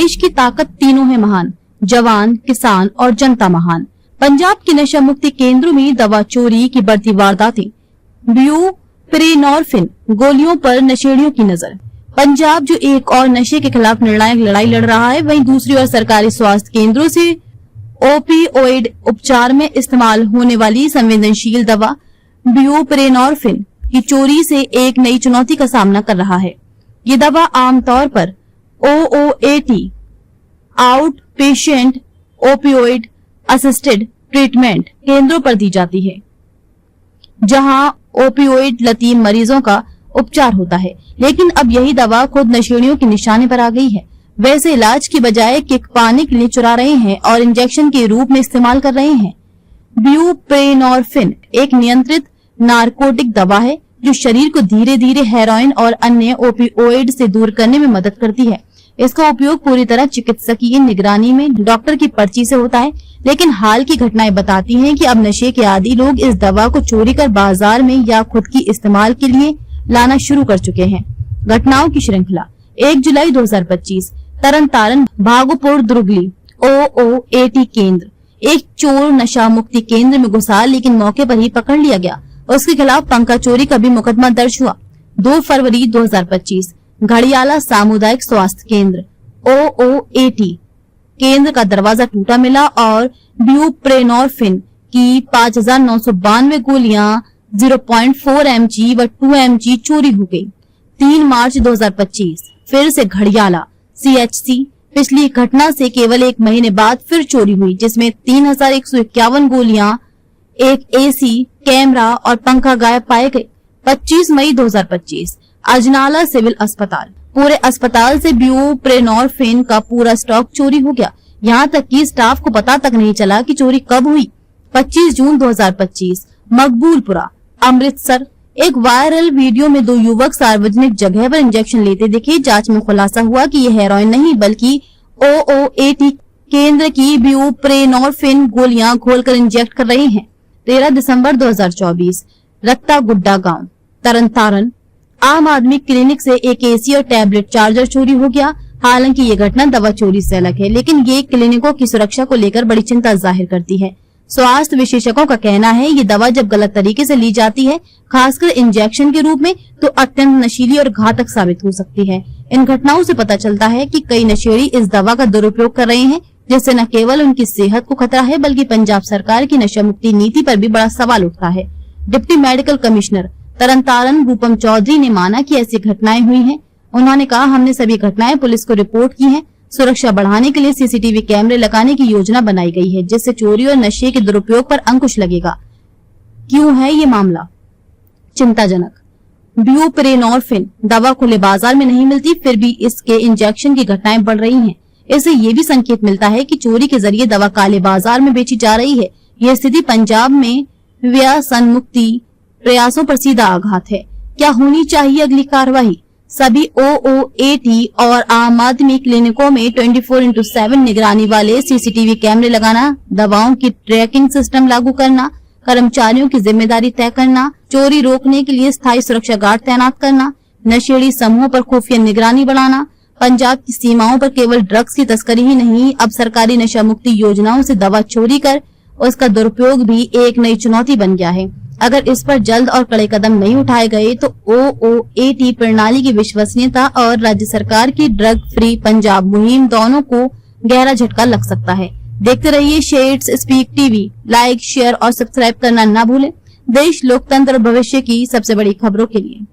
देश की ताकत तीनों है महान, जवान, किसान और जनता महान। पंजाब के नशा मुक्ति केंद्रों में दवा चोरी की बढ़ती वारदातें। ब्यूप्रेनोर्फिन गोलियों पर नशेड़ियों की नजर। पंजाब जो एक और नशे के खिलाफ निर्णायक लड़ाई लड़ रहा है, वहीं दूसरी ओर सरकारी स्वास्थ्य केंद्रों से ओपियोइड उपचार में इस्तेमाल होने वाली संवेदनशील दवा ब्यूप्रेनोर्फिन की चोरी से एक नई चुनौती का सामना कर रहा है। ये दवा आमतौर पर OOAT out patient opioid assisted treatment केंद्रों पर दी जाती है, जहां ओपियोइड लतीम मरीजों का उपचार होता है। लेकिन अब यही दवा खुद नशेड़ियों के निशाने पर आ गई है। वैसे इलाज की बजाय किक पाने के लिए चुरा रहे हैं और इंजेक्शन के रूप में इस्तेमाल कर रहे हैं। ब्यूप्रेनोर्फिन एक नियंत्रित नारकोटिक दवा है जो शरीर को धीरे धीरे हेरोइन और अन्य ओपियोइड से दूर करने में मदद करती है। इसका उपयोग पूरी तरह चिकित्सकीय निगरानी में डॉक्टर की पर्ची से होता है। लेकिन हाल की घटनाएं बताती हैं कि अब नशे के आदी लोग इस दवा को चोरी कर बाजार में या खुद की इस्तेमाल के लिए लाना शुरू कर चुके हैं। घटनाओं की श्रृंखला। 1 जुलाई 2025 तरन भागोपुर दुर्गली OOAT केंद्र। एक चोर नशा मुक्ति केंद्र में घुसा, लेकिन मौके पर ही पकड़ लिया गया। उसके खिलाफ पंखा चोरी का भी मुकदमा दर्ज हुआ। 2 फरवरी 2025 घड़ियाला सामुदायिक स्वास्थ्य केंद्र OOAT केंद्र का दरवाजा टूटा मिला और ब्यूप्रेनोर्फिन की 5992 गोलियां 0.4 mg व 2 mg चोरी हो गई। 3 मार्च 2025 फिर से घड़ियाला CHC। पिछली घटना से केवल 1 महीने बाद फिर चोरी हुई, जिसमें 3151 गोलियां, एक AC कैमरा और पंखा गायब पाए गए। 25 मई 2025 अजनाला सिविल अस्पताल। पूरे अस्पताल से ब्यूप्रेनोर्फिन का पूरा स्टॉक चोरी हो गया। यहाँ तक कि स्टाफ को पता तक नहीं चला कि चोरी कब हुई। 25 जून 2025 मकबूलपुरा अमृतसर। एक वायरल वीडियो में 2 युवक सार्वजनिक जगह पर इंजेक्शन लेते दिखे। जांच में खुलासा हुआ कि ये हेरोइन नहीं बल्कि OOAT केंद्र की ब्यूप्रेनोर्फिन गोलियां घोलकर इंजेक्ट कर रहे हैं। 13 दिसंबर 2024 रत्ता गुड्डा गांव तरन आम आदमी क्लिनिक से एक AC और टैबलेट चार्जर चोरी हो गया। हालांकि ये घटना दवा चोरी से अलग है, लेकिन ये क्लिनिकों की सुरक्षा को लेकर बड़ी चिंता जाहिर करती है। स्वास्थ्य विशेषज्ञों का कहना है ये दवा जब गलत तरीके से ली जाती है, खासकर इंजेक्शन के रूप में, तो अत्यंत नशीली और घातक साबित हो सकती है। इन घटनाओं से पता चलता है कि कई नशेड़ी इस दवा का दुरुपयोग कर रहे हैं, जिससे न केवल उनकी सेहत को खतरा है बल्कि पंजाब सरकार की नशा मुक्ति नीति पर भी बड़ा सवाल उठता है। डिप्टी मेडिकल कमिश्नर तरन रूपम चौधरी ने माना कि ऐसी घटनाएं हुई हैं। उन्होंने कहा, हमने सभी घटनाएं पुलिस को रिपोर्ट की हैं। सुरक्षा बढ़ाने के लिए CCTV कैमरे लगाने की योजना बनाई गई है, जिससे चोरी और नशे के दुरुपयोग पर अंकुश लगेगा। क्यों है ये मामला चिंताजनक? ब्यूप्रेनोर्फिन दवा खुले बाजार में नहीं मिलती, फिर भी इसके इंजेक्शन की घटनाएं बढ़ रही हैं। इससे ये भी संकेत मिलता है कि चोरी के जरिए दवा काले बाजार में बेची जा रही है। यह स्थिति पंजाब में व्यसन मुक्ति प्रयासों पर सीधा आघात है। क्या होनी चाहिए अगली कार्रवाई? सभी OOAT और आम आदमी क्लिनिकों में 24/7 निगरानी वाले CCTV कैमरे लगाना, दवाओं की ट्रैकिंग सिस्टम लागू करना, कर्मचारियों की जिम्मेदारी तय करना, चोरी रोकने के लिए स्थायी सुरक्षा गार्ड तैनात करना, नशेड़ी समूहों पर खुफिया निगरानी बढ़ाना। पंजाब की सीमाओं पर केवल ड्रग्स की तस्करी ही नहीं, अब सरकारी नशा मुक्ति योजनाओं से दवा चोरी कर उसका दुरुपयोग भी एक नई चुनौती बन गया है। अगर इस पर जल्द और कड़े कदम नहीं उठाए गए तो OOAT प्रणाली की विश्वसनीयता और राज्य सरकार की ड्रग फ्री पंजाब मुहिम दोनों को गहरा झटका लग सकता है। देखते रहिए shades speak TV। Like, share और सब्सक्राइब करना ना भूलें। देश, लोकतंत्र और भविष्य की सबसे बड़ी खबरों के लिए।